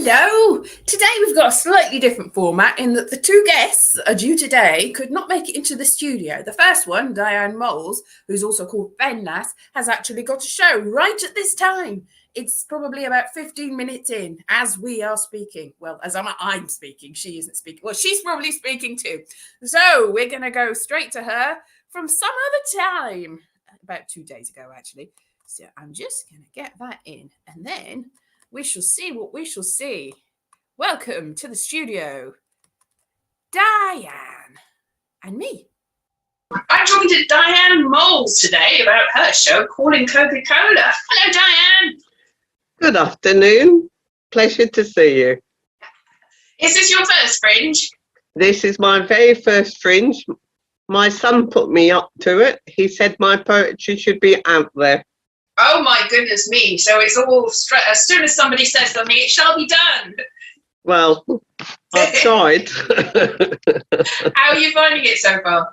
Hello! Today we've got a slightly different format in that the two guests are due today could not make it into the studio. The first one, Diane Moules, who's also called Fenlas, has actually got a show right at this time. It's probably about 15 minutes in as we are speaking. Well, as I'm speaking, she isn't speaking. Well, she's probably speaking too. So we're going to go straight to her from some other time. About 2 days ago, actually. So I'm just going to get that in and then we shall see what we shall see. Welcome to the studio, Diane and me. I'm talking to Diane Moules today about her show, Calling Coca Cola. Hello, Diane. Good afternoon. Pleasure to see you. Is this your first Fringe? This is my very first Fringe. My son put me up to it. He said my poetry should be out there. Oh, my goodness me. So it's all straight. As soon as somebody says something, it shall be done. Well, I've tried. How are you finding it so far?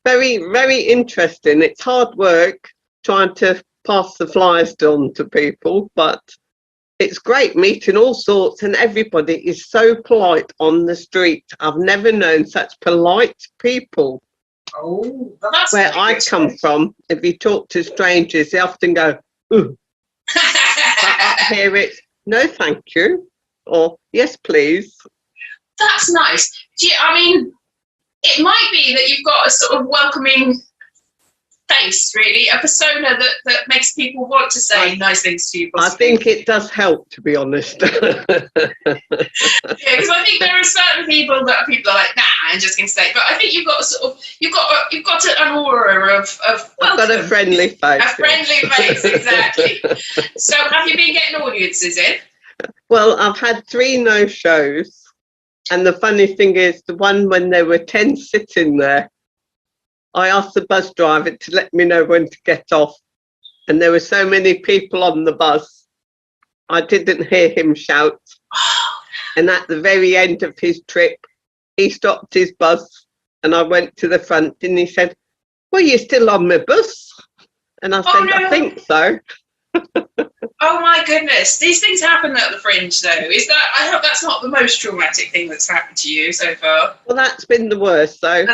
Very, very interesting. It's hard work trying to pass the flyers on to people, but it's great meeting all sorts, and everybody is so polite on the street. I've never known such polite people. Oh, well, that's where I come from. If you talk to strangers, they often go, ooh. But up here it's, no, thank you, or yes, please. That's nice. I mean, it might be that you've got a sort of welcoming face, really, a persona that makes people want to say nice things to you. Possibly. I think it does help, to be honest. Yeah, because I think there are certain people that people are like, nah, I'm just going to say. But I think you've got a sort of, you've got an aura of welcome. I've got a friendly face. A friendly face, exactly. So have you been getting audiences in? Well, I've had 3 no shows, and the funny thing is, the one when there were 10 sitting there, I asked the bus driver to let me know when to get off, and there were so many people on the bus, I didn't hear him shout. And at the very end of his trip, he stopped his bus, and I went to the front, and he said, well, you're still on my bus? And I said, no. I think so. Oh my goodness, these things happen at the Fringe, though. I hope that's not the most traumatic thing that's happened to you so far. Well, that's been the worst, though.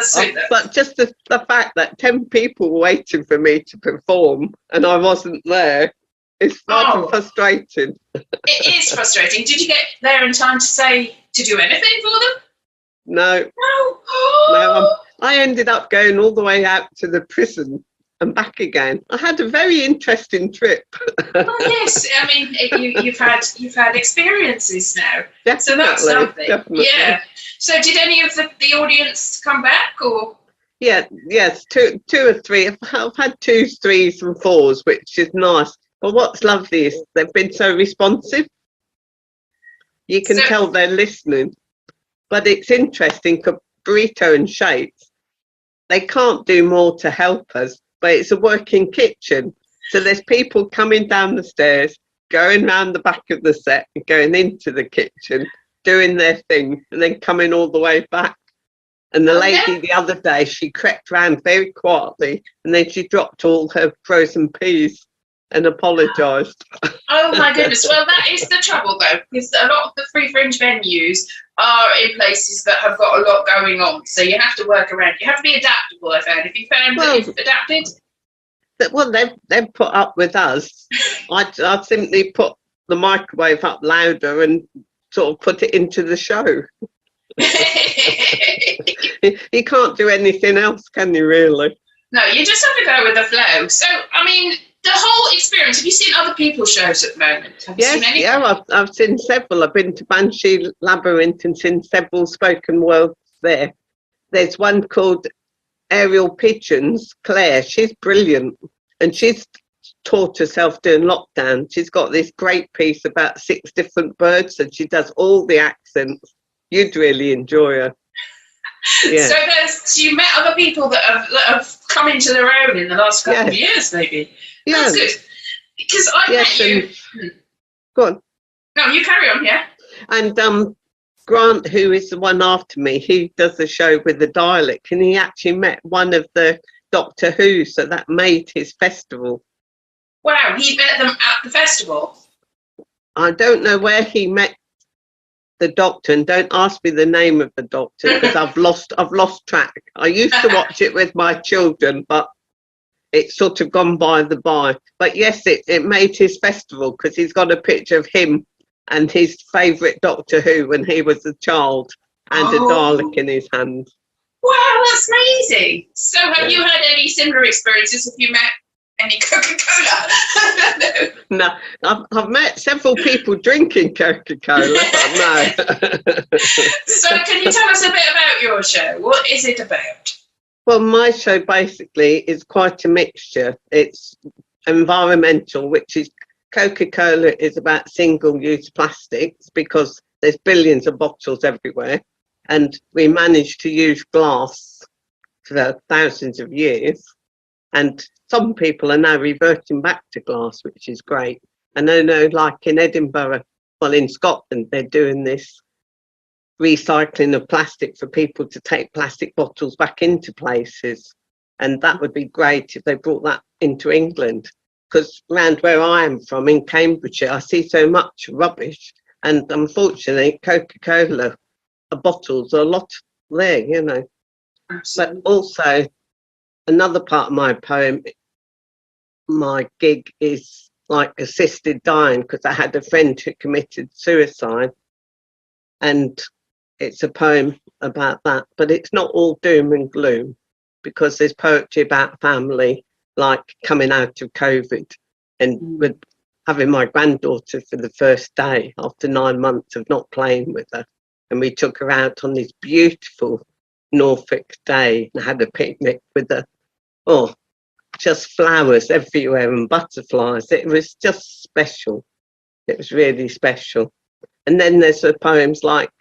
But just the fact that 10 people were waiting for me to perform and I wasn't there is rather frustrating. It is frustrating. Did you get there in time to do anything for them? No. No. I ended up going all the way out to the prison and back again. I had a very interesting trip. Well, yes, I mean you've had experiences now, definitely, so that's something. Definitely. Yeah. So did any of the audience come back, or? Yeah, yes, two or three. I've had 2s, 3s, and 4s, which is nice. But what's lovely is they've been so responsive. You can tell they're listening. But it's interesting because Burrito and Shakes, they can't do more to help us. But it's a working kitchen. So there's people coming down the stairs, going round the back of the set and going into the kitchen, doing their thing, and then coming all the way back. And the lady the other day, she crept round very quietly, and then she dropped all her frozen peas and apologised. Oh my goodness. Well, that is the trouble, though, because a lot of the free Fringe venues are in places that have got a lot going on, so you have to work around. You have to be adaptable, I found. Have you found that you've adapted? Well, they've put up with us. I simply put the microwave up louder and sort of put it into the show. You can't do anything else, can you, really? No, you just have to go with the flow. So, I mean, the whole experience, have you seen other people's shows at the moment? I've seen several. I've been to Banshee Labyrinth and seen several spoken words there. There's one called Aerial Pigeons, Claire. She's brilliant, and she's taught herself doing lockdown. She's got this great piece about 6 different birds, and she does all the accents. You'd really enjoy her. Yeah. So you met other people that have come into their own in the last couple of years, maybe. Yeah. That's good. Because I met you. Go on. No, you carry on, yeah. And Grant, who is the one after me, he does the show with the dialect, and he actually met one of the Doctor Who, so that made his festival. Wow, he met them at the festival? I don't know where he met the doctor, and don't ask me the name of the doctor because I've lost track. I used to watch it with my children, but it's sort of gone by the by. But yes, it made his festival because he's got a picture of him and his favourite Doctor Who when he was a child, and a Dalek in his hand. Wow, that's amazing. So have you had any similar experiences? Have you met any Coca-Cola? No, I've met several people drinking Coca-Cola, but no. So can you tell us a bit about your show? What is it about? Well, my show basically is quite a mixture. It's environmental, which is Coca-Cola is about single-use plastics because there's billions of bottles everywhere. And we managed to use glass for thousands of years. And some people are now reverting back to glass, which is great. And I know, like in Edinburgh, well, in Scotland, they're doing this recycling of plastic for people to take plastic bottles back into places. And that would be great if they brought that into England. Because around where I am from, in Cambridgeshire, I see so much rubbish. And unfortunately, Coca-Cola bottles are a lot there, you know. Absolutely. But also, another part of my poem, my gig is like assisted dying, because I had a friend who committed suicide, and it's a poem about that. But it's not all doom and gloom, because there's poetry about family, like coming out of COVID and with having my granddaughter for the first day after 9 months of not playing with her. And we took her out on this beautiful Norfolk day and had a picnic with her. Oh, just flowers everywhere and butterflies. It was just special. It was really special. And then there's the poems like,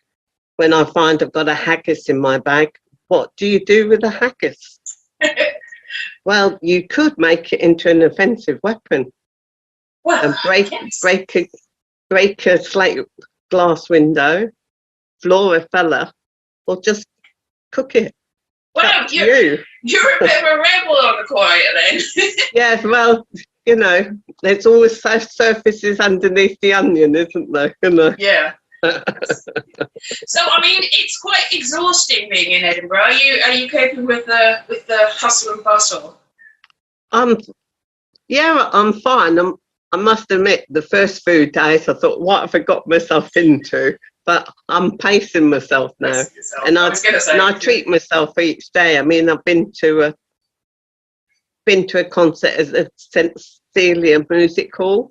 when I find I've got a haggis in my bag, what do you do with a haggis? Well, you could make it into an offensive weapon. Well, And yes. break a slate glass window, floor a fella, or just cook it. Wow, Up to you. You're a bit of a rebel on the quiet then. Yeah, well, you know, there's always surfaces underneath the onion, isn't there? You know? Yeah. So I mean, it's quite exhausting being in Edinburgh. Are you coping with the hustle and bustle? Yeah, I'm fine. I must admit, the first few days I thought, what have I got myself into? But I'm pacing myself now, and I treat myself each day. I mean, I've been to a concert at the St Cecilia Music Hall,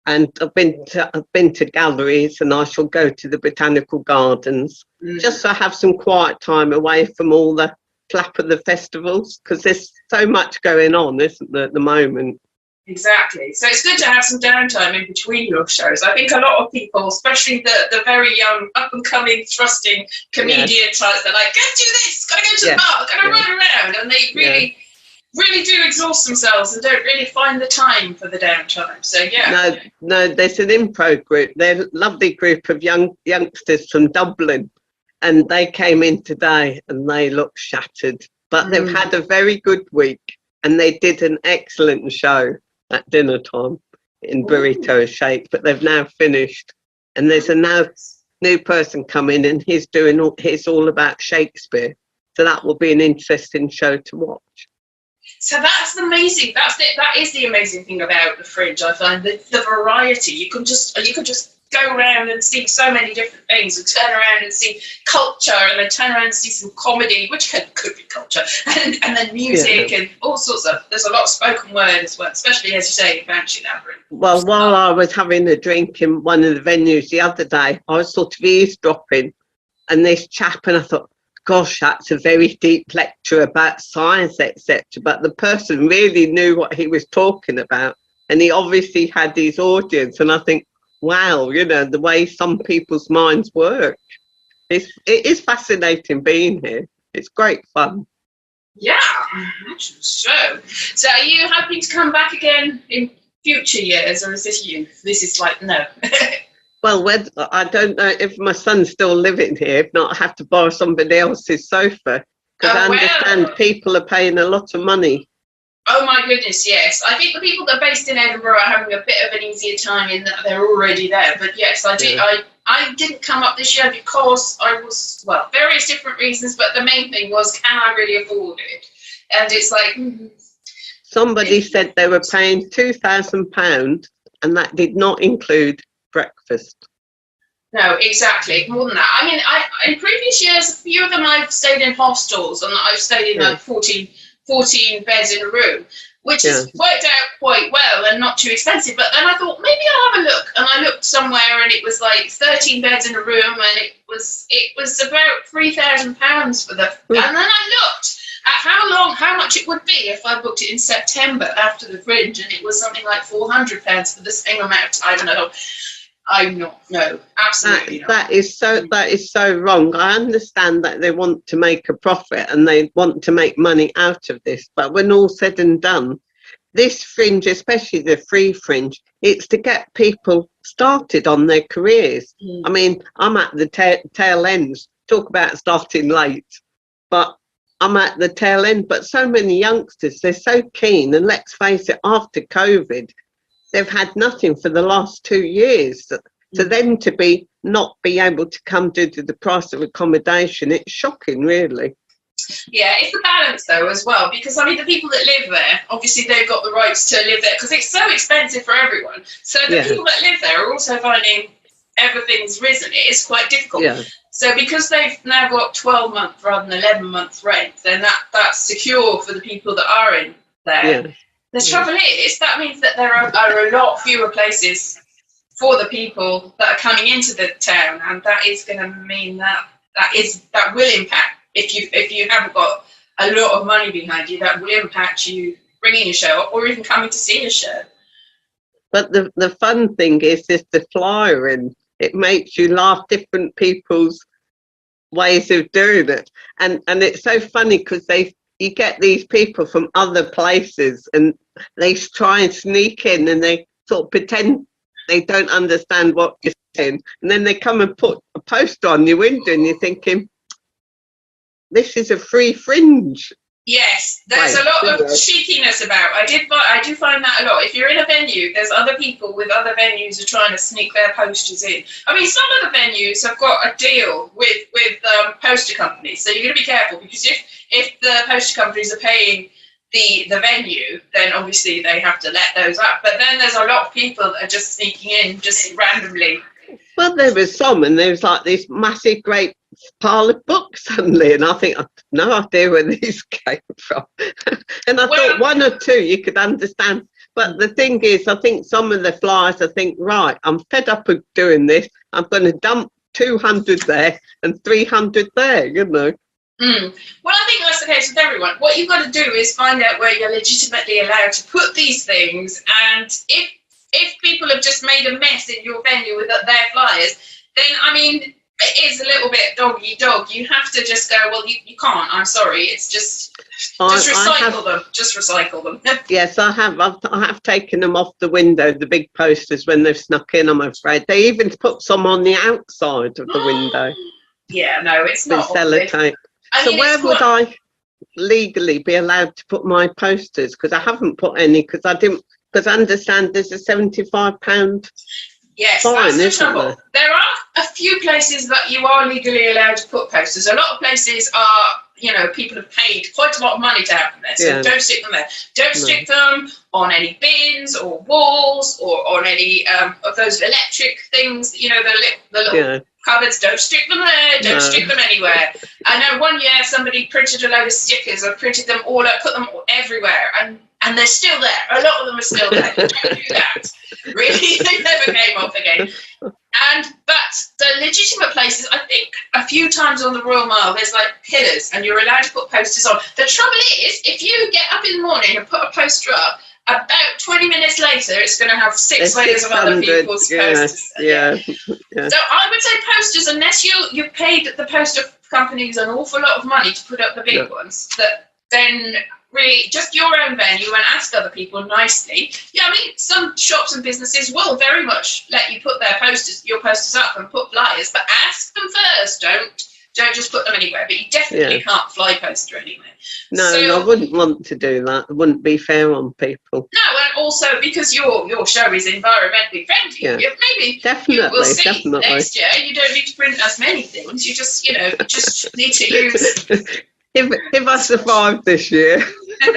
and I've been to galleries, and I shall go to the Botanical Gardens just to have some quiet time away from all the flap of the festivals, because there's so much going on, isn't there, at the moment? Exactly. So it's good to have some downtime in between your shows. I think a lot of people, especially the very young, up-and-coming, thrusting comedian types, they're like, go do this, gotta go to the bar, gotta run around, and they really do exhaust themselves and don't really find the time for the downtime. So no, there's an improv group. They're a lovely group of youngsters from Dublin, and they came in today and they look shattered, but they've had a very good week, and they did an excellent show at dinner time in burrito shape, but they've now finished, and there's a new person coming, and he's all about Shakespeare, so that will be an interesting show to watch. So that's amazing. That is the amazing thing about the Fringe. I find the variety. You can just go around and see so many different things, and turn around and see culture, and then turn around and see some comedy, which could be culture, and then music and all sorts of. There's a lot of spoken word as well, especially as you say, in Banshee Labyrinth. Well, while I was having a drink in one of the venues the other day, I was sort of eavesdropping, and this chap, and I thought, gosh, that's a very deep lecture about science, etc. But the person really knew what he was talking about, and he obviously had his audience. And I think, wow, you know, the way some people's minds work. It is fascinating being here. It's great fun. Yeah, so are you hoping to come back again in future years, or is this you? This is like, no. Well, I don't know if my son's still living here. If not, I have to borrow somebody else's sofa, because I understand people are paying a lot of money. Oh my goodness, yes. I think the people that are based in Edinburgh are having a bit of an easier time in that they're already there. But yes, I I didn't come up this year because I was, well, various different reasons, but the main thing was, can I really afford it? And it's like... Somebody said they were paying £2,000 and that did not include breakfast. No, exactly. More than that. I mean, in previous years, a few of them I've stayed in hostels, and I've stayed in like 14 beds in a room, which has worked out quite well and not too expensive. But then I thought, maybe I'll have a look. And I looked somewhere and it was like 13 beds in a room, and it was about £3,000 for the... And then I looked at how much it would be if I booked it in September after the Fringe, and it was something like £400 for the same amount of time. And I thought, I'm not, no, absolutely not. That is so wrong. I understand that they want to make a profit and they want to make money out of this, but when all said and done, this Fringe, especially the free Fringe, it's to get people started on their careers. I mean, I'm at the tail ends. Talk about starting late, but I'm at the tail end. But so many youngsters, they're so keen, and let's face it, after COVID, they've had nothing for the last 2 years. So then to not be able to come due to the price of accommodation, it's shocking, really. Yeah, it's the balance though as well, because I mean the people that live there, obviously they've got the rights to live there because it's so expensive for everyone. So the people that live there are also finding everything's risen. It is quite difficult. Yeah. So because they've now got 12 month rather than 11 month rent, then that's secure for the people that are in there. Yeah. The trouble is, that means that there are a lot fewer places for the people that are coming into the town, and that is going to mean that will impact, if you haven't got a lot of money behind you, that will impact you bringing a show or even coming to see a show. But the fun thing is the flyering. It makes you laugh different people's ways of doing it, and it's so funny because you get these people from other places and they try and sneak in and they sort of pretend they don't understand what you're saying. And then they come and put a poster on your window and you're thinking, this is a free Fringe. Yes, there's a lot of cheekiness about. I do find that a lot. If you're in a venue, there's other people with other venues who are trying to sneak their posters in. I mean, some of the venues have got a deal with poster companies, so you're going to be careful, because if the poster companies are paying the venue, then obviously they have to let those up. But then there's a lot of people that are just sneaking in just randomly. Well, there was some, and there was like this massive, great pile of books suddenly, and I think I've no idea where these came from. And I thought one or two you could understand. But the thing is, I think some of the flyers, I think, right, I'm fed up of doing this. I'm going to dump 200 there and 300 there, you know. Well, I think that's the case with everyone. What you've got to do is find out where you're legitimately allowed to put these things, and if people have just made a mess in your venue with their flyers, then, I mean, it is a little bit dog-eat-dog. You have to just go, well, you can't, I'm sorry, it's just recycle them. Just recycle them. Yes, I have taken them off the window, the big posters, when they've snuck in, I'm afraid. They even put some on the outside of the window. Yeah, no, it's not. With sellotape. So where would I legally be allowed to put my posters? Because I haven't put any, because I understand there's a £75 yes, fine, that's the trouble. There are a few places that you are legally allowed to put posters. A lot of places are, you know, people have paid quite a lot of money to have them there, so don't stick them there. Don't stick them on any bins or walls or on any of those electric things, you know, the little cupboards. Don't stick them there. Don't stick them anywhere. I know one year somebody printed a load of stickers. I printed them all up, put them everywhere, and they're still there. A lot of them are still there. Don't do that. Really, they never came off again. But the legitimate places, I think a few times on the Royal Mile, there's like pillars and you're allowed to put posters on. The trouble is, if you get up in the morning and put a poster up, about 20 minutes later, it's going to have 6 layers of other people's posters. Yeah. So I would say posters, unless you paid the poster companies an awful lot of money to put up the big ones, then really just your own venue and ask other people nicely. Yeah, I mean, some shops and businesses will very much let you put your posters up and put flyers, but ask them first. Don't just put them anywhere, but you definitely can't fly poster anywhere. No, So, I wouldn't want to do that. It wouldn't be fair on people. No, and also because your show is environmentally friendly, maybe definitely, you will see next year you don't need to print as many things. You just, just need to use... If I survive this year. And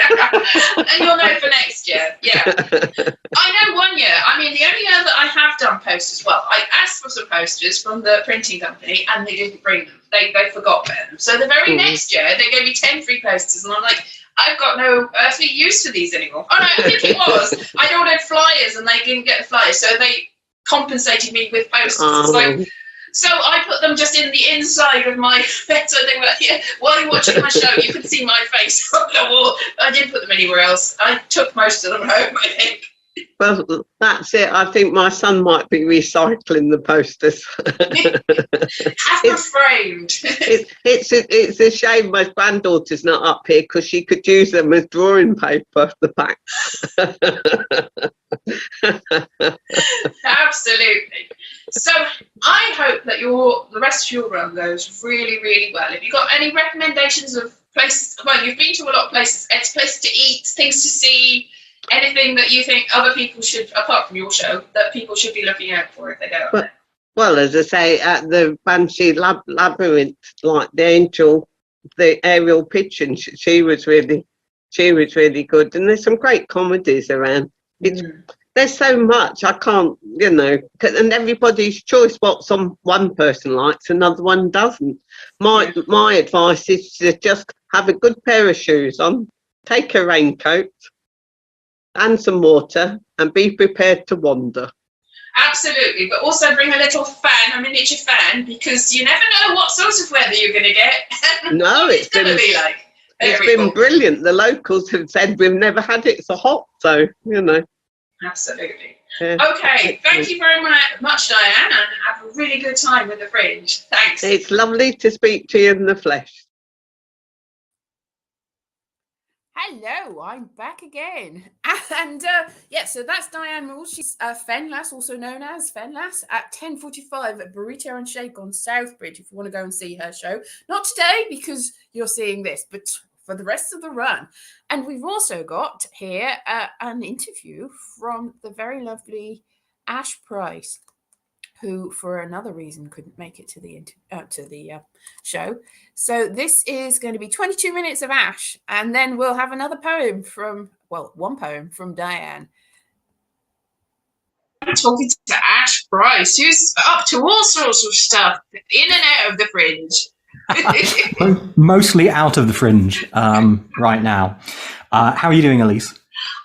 you'll know for next year, yeah. I know one year, the only year that I have done posters, well, I asked for some posters from the printing company and they didn't bring them. They forgot them. So the very next year, they gave me 10 free posters and I'm like, I've got no earthly use for these anymore. Oh no, I think it was. I'd ordered flyers and they didn't get the flyers, so they compensated me with posters. So I put them just in the inside of my bed, so they were here. While you're watching my show, you can see my face on the wall. I didn't put them anywhere else. I took most of them home, I think. Well, that's it. I think my son might be recycling the posters. Have them framed. It's a shame my granddaughter's not up here because she could use them as drawing paper, the packs. Absolutely. So I hope that the rest of your run goes really, really well. Have you got any recommendations of places? Well, you've been to a lot of places. It's places to eat, things to see, anything that you think other people should, apart from your show, that people should be looking out for if they go up there? Well, as I say, at the Banshee Labyrinth, like the Angel, the aerial pigeon, she was really good. And there's some great comedies around. There's so much, I can't, and everybody's choice what one person likes, another one doesn't. My advice is to just have a good pair of shoes on, take a raincoat and some water, and be prepared to wander. Absolutely, but also bring a little fan, a miniature fan, because you never know what sort of weather you're going to get. No, it's going to be like. It's been brilliant. The locals have said we've never had it so hot, so, Absolutely. Yeah. Okay, thank you very much, Diane, and have a really good time with the Fringe. Thanks. It's lovely to speak to you in the flesh. Hello, I'm back again. And so that's Diane Moules. She's Fenlass, also known as Fenlass, at 10:45 at Burrito and Shake on Southbridge if you want to go and see her show. Not today because you're seeing this, but for the rest of the run. And we've also got here an interview from the very lovely Ash Pryce, who for another reason couldn't make it to the show. So this is going to be 22 minutes of Ash, and then we'll have another poem one poem from Diane. I'm talking to Ash Pryce, who's up to all sorts of stuff in and out of the Fringe. Mostly out of the Fringe right now. How are you doing, Elise?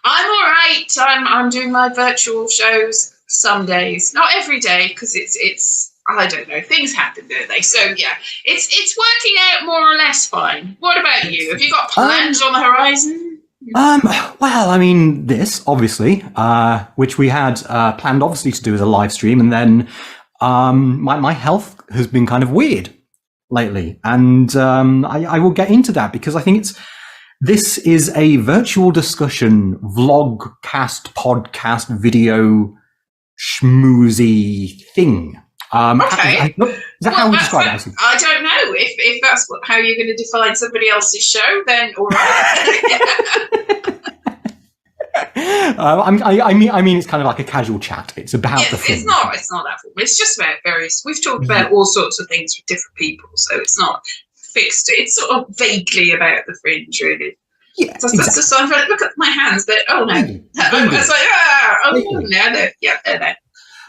I'm all right. I'm doing my virtual shows some days, not every day, because it's I don't know, things happen, don't they? So yeah, it's working out more or less fine. What about you? Have you got plans on the horizon? Well, this obviously, which we had planned obviously to do as a live stream, and then my health has been kind of weird lately, and I will get into that because I think this is a virtual discussion, vlogcast, podcast, video, schmoozy thing. Okay. Is that how we describe it? I don't know. If that's how you're going to define somebody else's show, then all right. I mean, it's kind of like a casual chat. It's about the Fringe. It's not that formal. It's just about various. We've talked about all sorts of things with different people, so it's not fixed. It's sort of vaguely about the Fringe, really. Yeah, exactly. So I'm like, look at my hands. But oh no, I was like, there.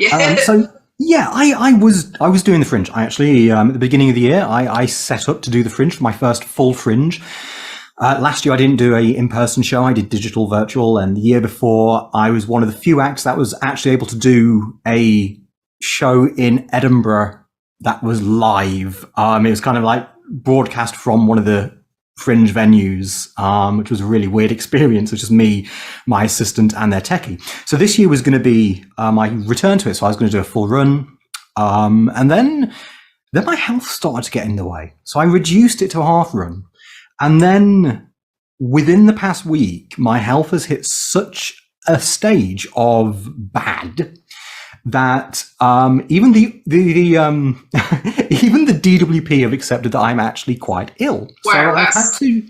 Yeah. So yeah, I was doing the Fringe. I actually at the beginning of the year, I set up to do the Fringe for my first full Fringe. Last year I didn't do a in-person show. I did digital, virtual, and the year before I was one of the few acts that was actually able to do a show in Edinburgh that was live. It was kind of like broadcast from one of the Fringe venues, which was a really weird experience. It was just me, my assistant, and their techie. So this year was going to be my return to it. So I was going to do a full run, and then my health started to get in the way. So I reduced it to a half run, and then within the past week, my health has hit such a stage of bad that even the even the DWP have accepted that I'm actually quite ill. Wow, so I've had to.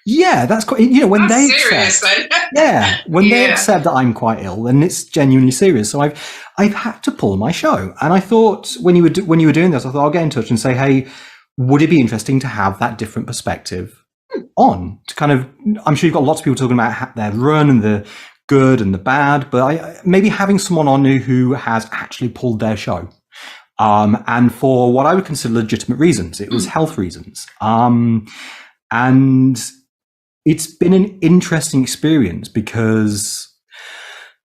Yeah, that's quite. When they serious, accept, then. when they accept that I'm quite ill, then it's genuinely serious. So I've had to pull my show, and I thought when you were doing this, I thought I'll get in touch and say, hey, would it be interesting to have that different perspective on? To kind of, I'm sure you've got lots of people talking about their run and the good and the bad, but maybe having someone on who has actually pulled their show, and for what I would consider legitimate reasons. It was health reasons, and it's been an interesting experience because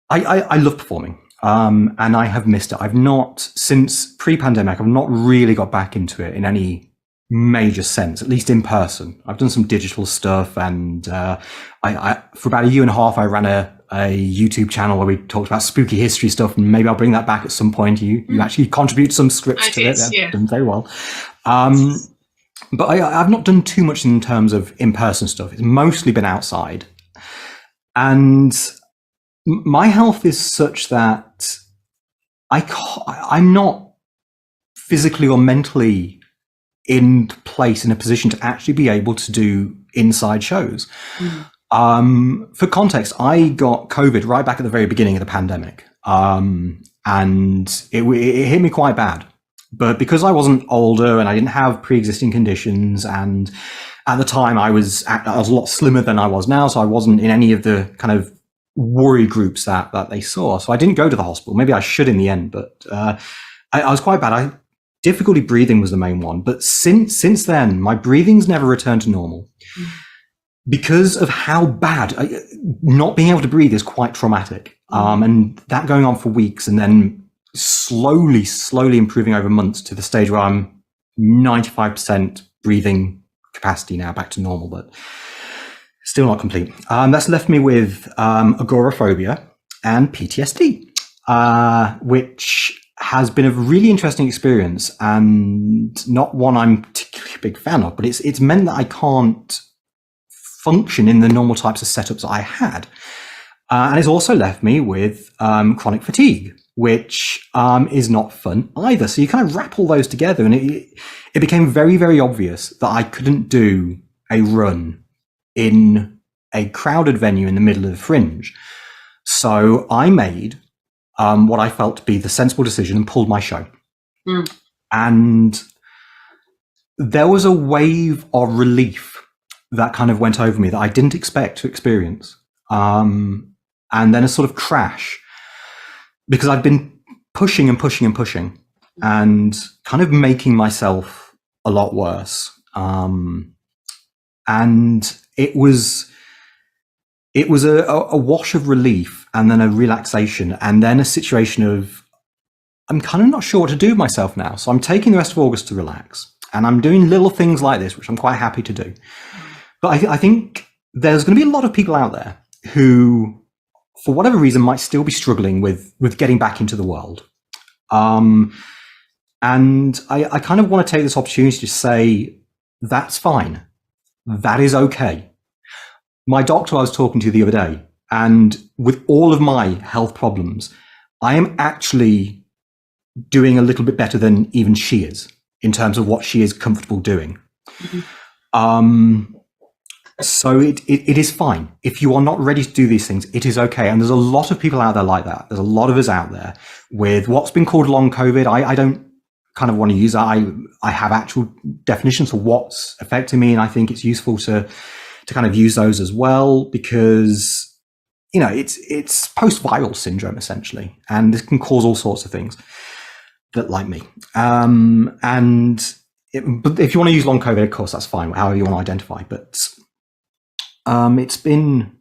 I love performing, and I have missed it. I've not, since pre-pandemic, I've not really got back into it in any major sense, at least in person. I've done some digital stuff, and I for about a year and a half, I ran a YouTube channel where we talked about spooky history stuff, and maybe I'll bring that back at some point. You actually contribute some scripts to it. Yeah. Done very well. But I've not done too much in terms of in-person stuff. It's mostly been outside. And my health is such that I'm not physically or mentally in place, in a position to actually be able to do inside shows. For context, I got COVID right back at the very beginning of the pandemic. And it hit me quite bad. But because I wasn't older and I didn't have pre-existing conditions, and at the time I was a lot slimmer than I was now, so I wasn't in any of the kind of worry groups that they saw. So I didn't go to the hospital. Maybe I should in the end, but I was quite bad. Difficulty breathing was the main one. But since then, my breathing's never returned to normal. Because of how bad, not being able to breathe is quite traumatic. And that going on for weeks, and then slowly improving over months to the stage where I'm 95% breathing capacity now, back to normal, but still not complete. That's left me with agoraphobia and PTSD, which has been a really interesting experience, and not one I'm particularly a big fan of, but it's meant that I can't function in the normal types of setups I had. And it's also left me with chronic fatigue, which is not fun either. So you kind of wrap all those together, and it became very, very obvious that I couldn't do a run in a crowded venue in the middle of the Fringe. So I made what I felt to be the sensible decision and pulled my show. And there was a wave of relief that kind of went over me that I didn't expect to experience. And then a sort of crash, because I'd been pushing and kind of making myself a lot worse. And it was a wash of relief, and then a relaxation, and then a situation of, I'm kind of not sure what to do with myself now. So I'm taking the rest of August to relax, and I'm doing little things like this, which I'm quite happy to do. But I think there's going to be a lot of people out there who, for whatever reason, might still be struggling with getting back into the world. And I kind of want to take this opportunity to say, that's fine. That is okay. My doctor I was talking to the other day, and with all of my health problems, I am actually doing a little bit better than even she is in terms of what she is comfortable doing. So it is fine. If you are not ready to do these things, it is okay. And there's a lot of people out there like that. There's a lot of us out there with what's been called long COVID. I don't kind of want to use that. I have actual definitions for what's affecting me, and I think it's useful to kind of use those as well, because, you know, it's post-viral syndrome essentially, and this can cause all sorts of things that, like me. But if you want to use long COVID, of course, that's fine, however you want to identify. But it's been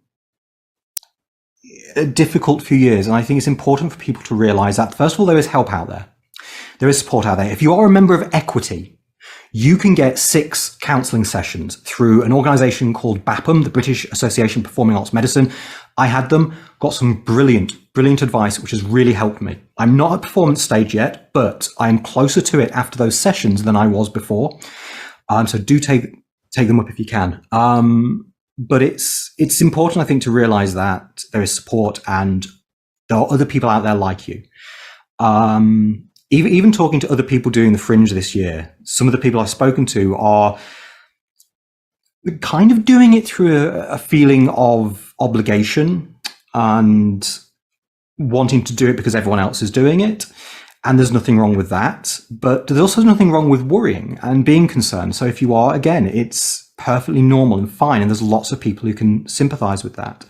a difficult few years, and I think it's important for people to realize that, first of all, there is help out there. There is support out there. If you are a member of Equity, you can get 6 counselling sessions through an organisation called BAPM, the British Association of Performing Arts Medicine. I had them, got some brilliant advice, which has really helped me. I'm not at performance stage yet, but I'm closer to it after those sessions than I was before. So do take them up if you can. But it's important, I think, to realise that there is support, and there are other people out there like you. Even talking to other people doing the Fringe this year, some of the people I've spoken to are kind of doing it through a feeling of obligation and wanting to do it because everyone else is doing it. And there's nothing wrong with that, but there's also nothing wrong with worrying and being concerned. So if you are, again, it's perfectly normal and fine. And there's lots of people who can sympathize with that.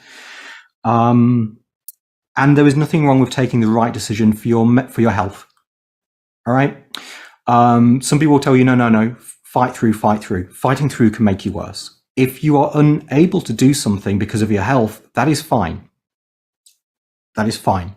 And there is nothing wrong with taking the right decision for your health. All right. Some people will tell you, no, fight through. Fighting through can make you worse. If you are unable to do something because of your health, that is fine. That is fine.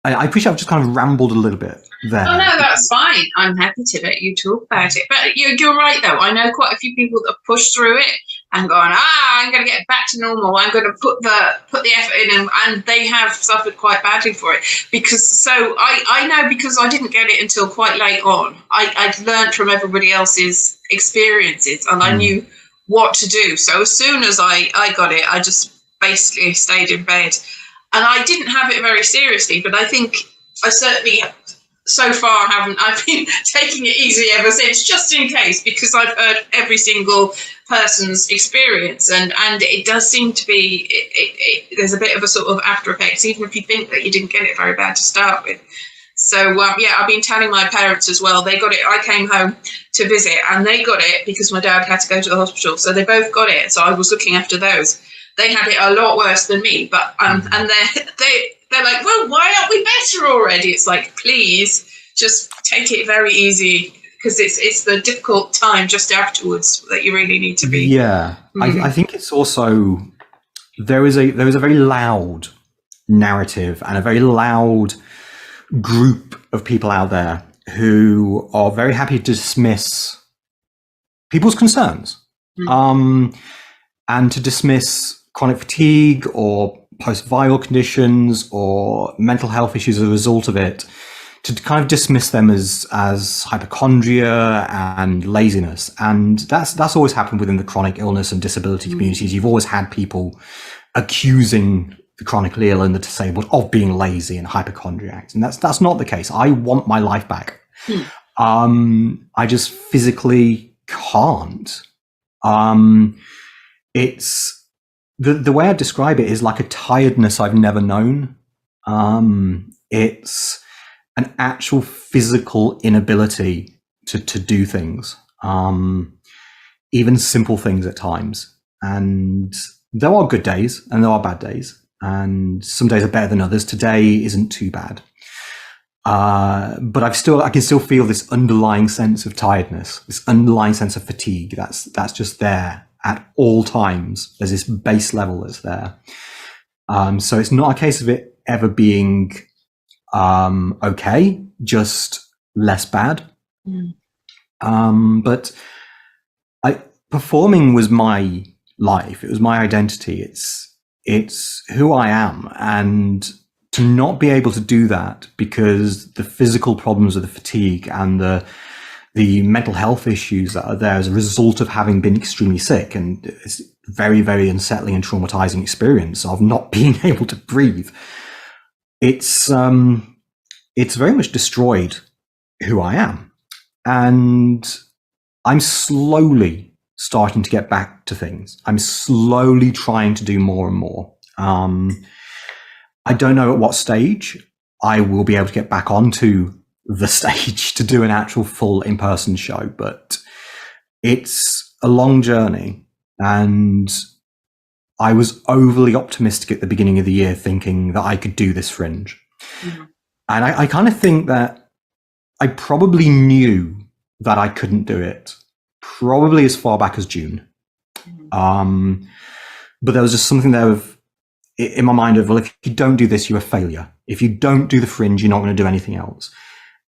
I appreciate I've just kind of rambled a little bit there. Oh, no, that's fine. I'm happy to let you talk about it. But you're right, though. I know quite a few people that have pushed through it and gone, I'm going to get back to normal. I'm going to put the effort in, and they have suffered quite badly for it. I know because I didn't get it until quite late on. I'd learned from everybody else's experiences, and I knew what to do. So as soon as I got it, I just basically stayed in bed. And I didn't have it very seriously, but I think I certainly so far haven't. I've been taking it easy ever since, just in case, because I've heard every single person's experience, and it does seem to be, there's a bit of a sort of after effects, even if you think that you didn't get it very bad to start with. So, I've been telling my parents as well. They got it. I came home to visit, and they got it because my dad had to go to the hospital. So they both got it. So I was looking after those. They had it a lot worse than me, but and they're like, well, why aren't we better already? It's like, please just take it very easy, because it's the difficult time just afterwards that you really need to be. Yeah, I think it's also there is a very loud narrative and a very loud group of people out there who are very happy to dismiss people's concerns, and to dismiss chronic fatigue or post-viral conditions or mental health issues as a result of it, to kind of dismiss them as hypochondria and laziness. And that's always happened within the chronic illness and disability communities. You've always had people accusing the chronically ill and the disabled of being lazy and hypochondriacs. And that's not the case. I want my life back. I just physically can't. It's the way I describe it is like a tiredness I've never known. It's an actual physical inability to do things, even simple things at times. And there are good days and there are bad days, and some days are better than others. Today isn't too bad. But I can still feel this underlying sense of tiredness, this underlying sense of fatigue. That's just there at all times. There's this base level that's there. So it's not a case of it ever being okay, just less bad. But performing was my life. It was my identity. It's who I am, and to not be able to do that because the physical problems of the fatigue and the mental health issues that are there as a result of having been extremely sick, and it's very, very unsettling and traumatizing experience of not being able to breathe. It's very much destroyed who I am, and I'm slowly starting to get back to things. I'm slowly trying to do more and more. I don't know at what stage I will be able to get back onto the stage to do an actual full in-person show, but it's a long journey, and I was overly optimistic at the beginning of the year thinking that I could do this Fringe. And I kind of think that I probably knew that I couldn't do it probably as far back as June. But there was just something there in my mind of, well, if you don't do this, you're a failure. If you don't do the Fringe, you're not going to do anything else.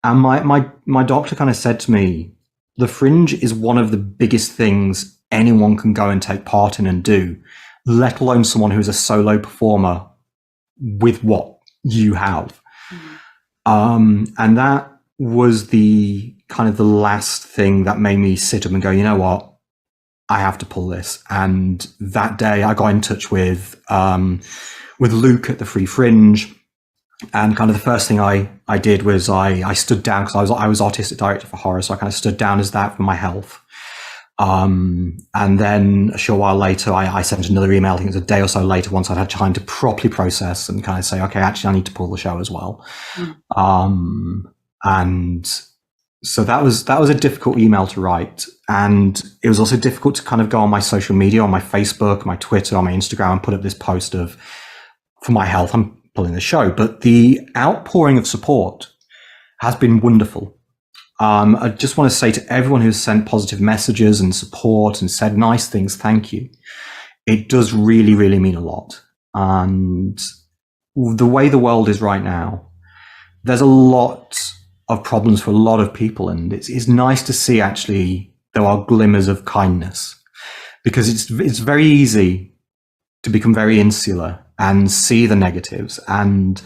And my doctor kind of said to me, the Fringe is one of the biggest things anyone can go and take part in and do, let alone someone who is a solo performer with what you have. And that was the kind of the last thing that made me sit up and go, you know what, I have to pull this. And that day I got in touch with with Luke at the Free Fringe. And kind of the first thing I did was I stood down, because I was artistic director for horror, so I kind of stood down as that for my health. And then a short while later, I sent another email, I think it was a day or so later, once I'd had time to properly process and kind of say, okay, actually I need to pull the show as well. And so that was a difficult email to write. And it was also difficult to kind of go on my social media, on my Facebook, my Twitter, on my Instagram, and put up this post of, for my health, I'm pulling the show. But the outpouring of support has been wonderful. I just want to say to everyone who's sent positive messages and support and said nice things, thank you. It does really, really mean a lot. And the way the world is right now, there's a lot of problems for a lot of people. And it's nice to see actually there are glimmers of kindness, because it's very easy to become very insular and see the negatives, and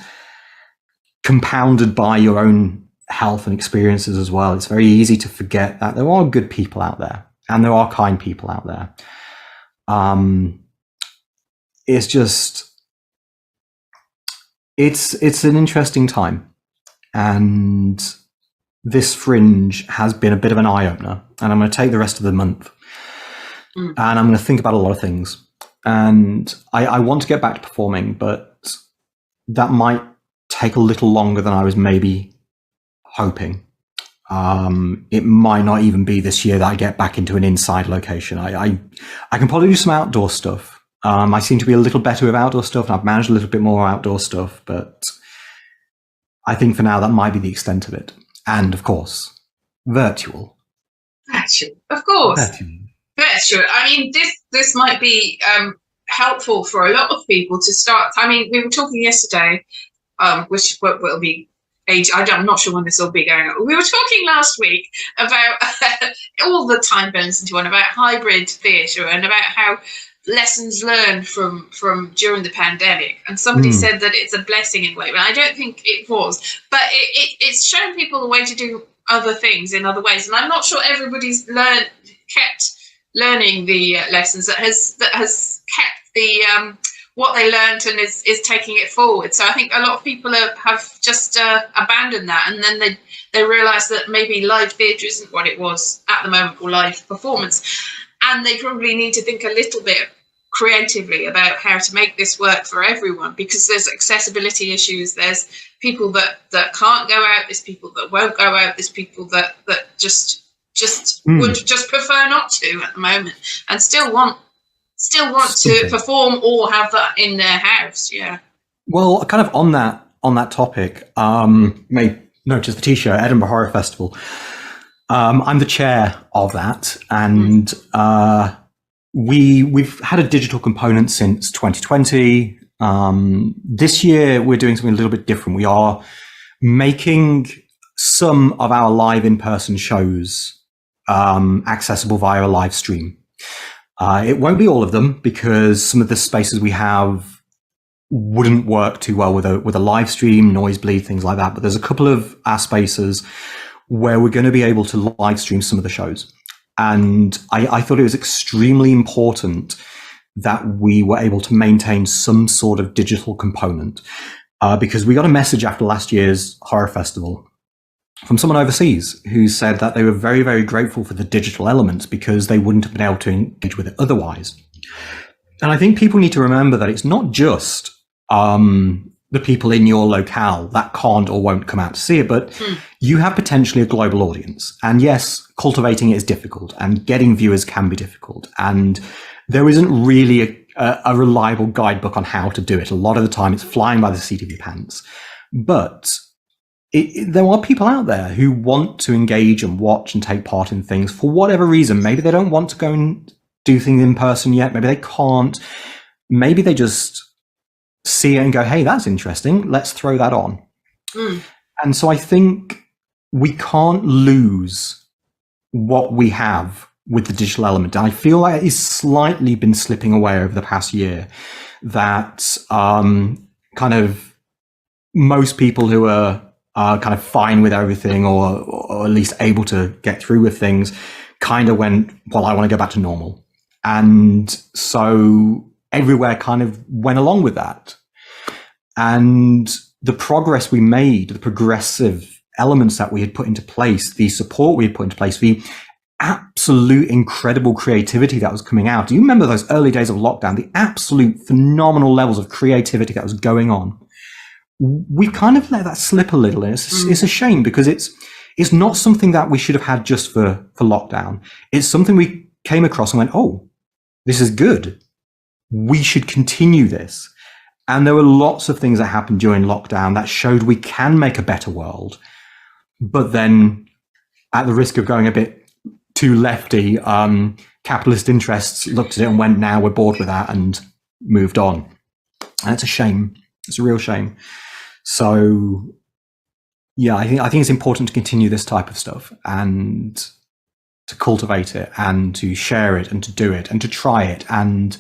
compounded by your own health and experiences as well. It's very easy to forget that there are good people out there and there are kind people out there. It's just, it's an interesting time. And this Fringe has been a bit of an eye-opener, and I'm going to take the rest of the month and I'm going to think about a lot of things. And I want to get back to performing, but that might take a little longer than I was maybe hoping. It might not even be this year that I get back into an inside location. I can probably do some outdoor stuff. I seem to be a little better with outdoor stuff, and I've managed a little bit more outdoor stuff, but I think for now that might be the extent of it. And of course, virtual. Virtual, of course. Virtual. I mean, this might be helpful for a lot of people to start. I mean, we were talking yesterday, which will be age. I'm not sure when this will be going on. We were talking last week about all the time burns into one, about hybrid theatre and about how lessons learned from during the pandemic, and somebody said that it's a blessing in a way, but I don't think it was, but it's shown people a way to do other things in other ways, and I'm not sure everybody's kept learning the lessons that has kept the what they learned and is taking it forward. So I think a lot of people have just abandoned that, and then they realise that maybe live theatre isn't what it was at the moment, or live performance. And they probably need to think a little bit creatively about how to make this work for everyone, because there's accessibility issues. There's people that can't go out. There's people that won't go out. There's people that just would just prefer not to at the moment, and still want to perform or have that in their house. Yeah. Well, kind of on that topic, may notice the T-shirt, Edinburgh Horror Festival. I'm the chair of that, and we've had a digital component since 2020. This year we're doing something a little bit different. We are making some of our live in-person shows accessible via a live stream. It won't be all of them, because some of the spaces we have wouldn't work too well with a live stream, noise bleed, things like that. But there's a couple of our spaces where we're going to be able to live stream some of the shows. And I thought it was extremely important that we were able to maintain some sort of digital component, because we got a message after last year's horror festival from someone overseas who said that they were very, very grateful for the digital elements because they wouldn't have been able to engage with it otherwise. And I think people need to remember that it's not just the people in your locale that can't or won't come out to see it, but you have potentially a global audience. And yes, cultivating it is difficult, and getting viewers can be difficult. And there isn't really a reliable guidebook on how to do it. A lot of the time it's flying by the seat of your pants. But there are people out there who want to engage and watch and take part in things for whatever reason. Maybe they don't want to go and do things in person yet. Maybe they can't. Maybe they just see it and go, hey, that's interesting, let's throw that on. And so I think we can't lose what we have with the digital element. I feel like it's slightly been slipping away over the past year, that kind of most people who are kind of fine with everything, or at least able to get through with things, kind of went, well, I want to go back to normal. And so everywhere kind of went along with that. And the progress we made, the progressive elements that we had put into place, the support we had put into place, the absolute incredible creativity that was coming out. Do you remember those early days of lockdown, the absolute phenomenal levels of creativity that was going on? We kind of let that slip a little. And it's a shame, because it's not something that we should have had just for lockdown. It's something we came across and went, oh, this is good. We should continue this. And there were lots of things that happened during lockdown that showed we can make a better world. But then, at the risk of going a bit too lefty, capitalist interests looked at it and went, now we're bored with that, and moved on. And it's a shame. It's a real shame. So, yeah, I think it's important to continue this type of stuff, and to cultivate it, and to share it, and to do it, and to try it. And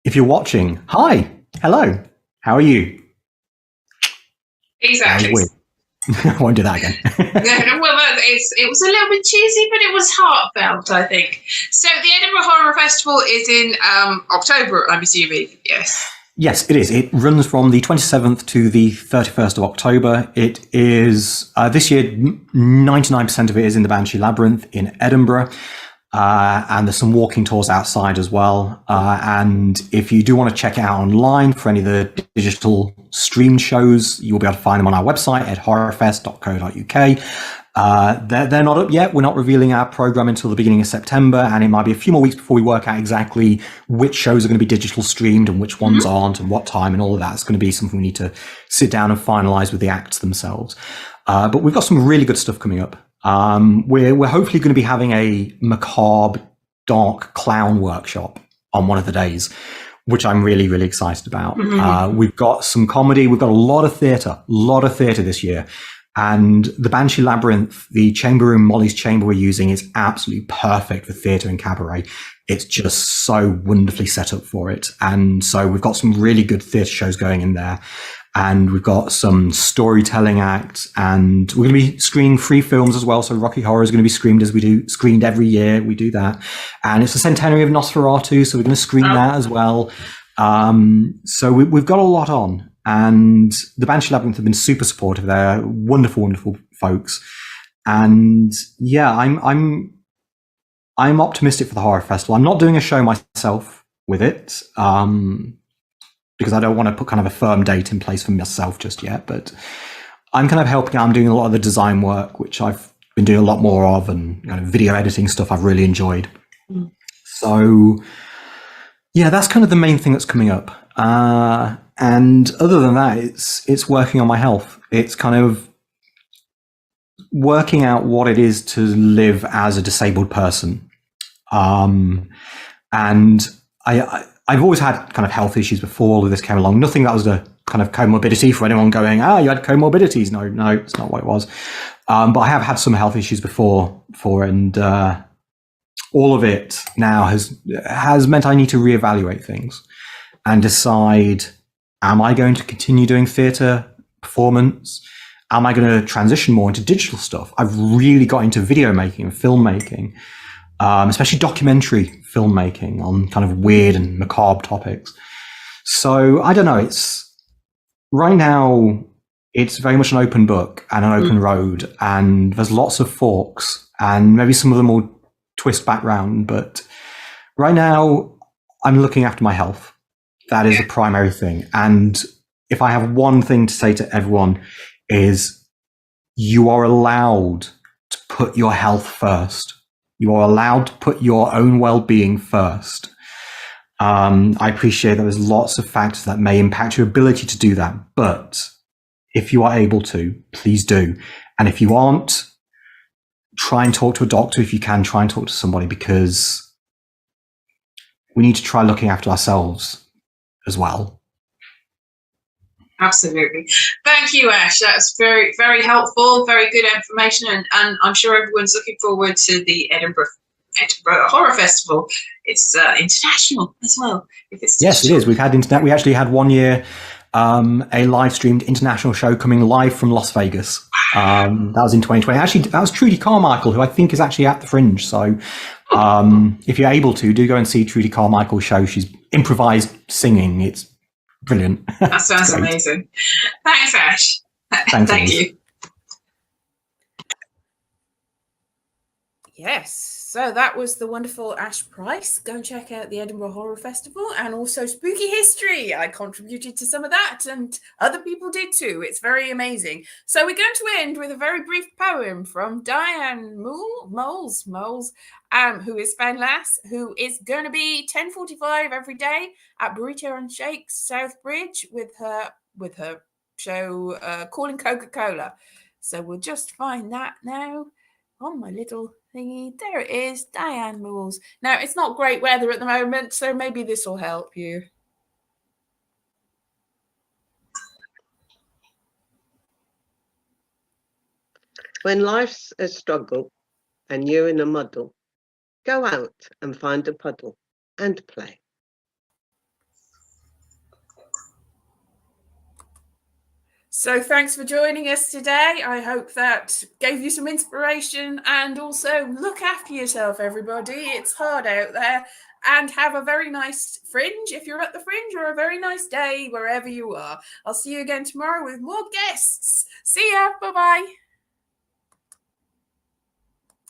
if you're watching, hi, hello, how are you? Exactly. I won't do that again. Well, it was a little bit cheesy, but it was heartfelt, I think. So the Edinburgh Horror Festival is in October, I'm assuming, yes? Yes, it is. It runs from the 27th to the 31st of October. It is, this year, 99% of it is in the Banshee Labyrinth in Edinburgh. And there's some walking tours outside as well. And if you do want to check it out online for any of the digital streamed shows, you'll be able to find them on our website at horrorfest.co.uk. They're not up yet. We're not revealing our program until the beginning of September, and it might be a few more weeks before we work out exactly which shows are going to be digital streamed and which ones aren't, and what time, and all of that. It's going to be something we need to sit down and finalize with the acts themselves. But we've got some really good stuff coming up. We're hopefully going to be having a macabre, dark clown workshop on one of the days, which I'm really, really excited about. We've got some comedy. We've got a lot of theatre this year. And the Banshee Labyrinth, the chamber room, Molly's chamber we're using, is absolutely perfect for theatre and cabaret. It's just so wonderfully set up for it. And so we've got some really good theatre shows going in there. And we've got some storytelling acts, and we're going to be screening free films as well. So Rocky Horror is going to be screened every year. We do that. And it's the centenary of Nosferatu, so we're going to screen that as well. So we've got a lot on. And the Banshee Labyrinth have been super supportive. They're wonderful, wonderful folks. And yeah, I'm optimistic for the Horror Festival. I'm not doing a show myself with it, because I don't want to put kind of a firm date in place for myself just yet. But I'm kind of helping out. I'm doing a lot of the design work, which I've been doing a lot more of, and kind of video editing stuff I've really enjoyed. So yeah, that's kind of the main thing that's coming up. And other than that, it's working on my health. It's kind of working out what it is to live as a disabled person. And I've always had kind of health issues before all of this came along. Nothing that was a kind of comorbidity for anyone going, you had comorbidities. No, it's not what it was. But I have had some health issues before, and all of it now has meant I need to reevaluate things and decide, am I going to continue doing theatre performance? Am I going to transition more into digital stuff? I've really got into video making and filmmaking, especially documentary filmmaking on kind of weird and macabre topics. So I don't know. Right now, it's very much an open book and an open road, and there's lots of forks, and maybe some of them will twist back round. But right now, I'm looking after my health. That is the primary thing. And if I have one thing to say to everyone, is you are allowed to put your health first. You are allowed to put your own well-being first. I appreciate that there's lots of factors that may impact your ability to do that. But if you are able to, please do. And if you aren't, try and talk to a doctor. If you can, try and talk to somebody, because we need to try looking after ourselves as well. Absolutely. Thank you, Ash. That's very, very helpful, very good information, and I'm sure everyone's looking forward to the Edinburgh Horror Festival. It's international as well. Yes, it is. We actually had one year a live streamed international show coming live from Las Vegas. That was in 2020. Actually, that was Trudy Carmichael, who I think is actually at the Fringe. So if you're able to, do go and see Trudy Carmichael's show. She's improvised singing. It's Brilliant. That sounds Great. amazing. Thanks, Ash. Thanks, Thank Liz. you. Yes, so that was the wonderful Ash Pryce. Go and check out the Edinburgh Horror Festival and also Spooky History. I contributed to some of that and other people did too. It's very amazing. So we're going to end with a very brief poem from Diane Moules, who is Fan Lass, who is going to be 10:45 every day at Burrito and Shakes, Southbridge with her show Calling Coca Cola. So we'll just find that now on my little thingy. There it is, Diane Moules. Now, it's not great weather at the moment, so maybe this will help you. When life's a struggle and you're in a muddle, go out and find a puddle and play. So thanks for joining us today. I hope that gave you some inspiration, and also look after yourself, everybody. It's hard out there, and have a very nice Fringe if you're at the Fringe, or a very nice day wherever you are. I'll see you again tomorrow with more guests. See ya. Bye-bye.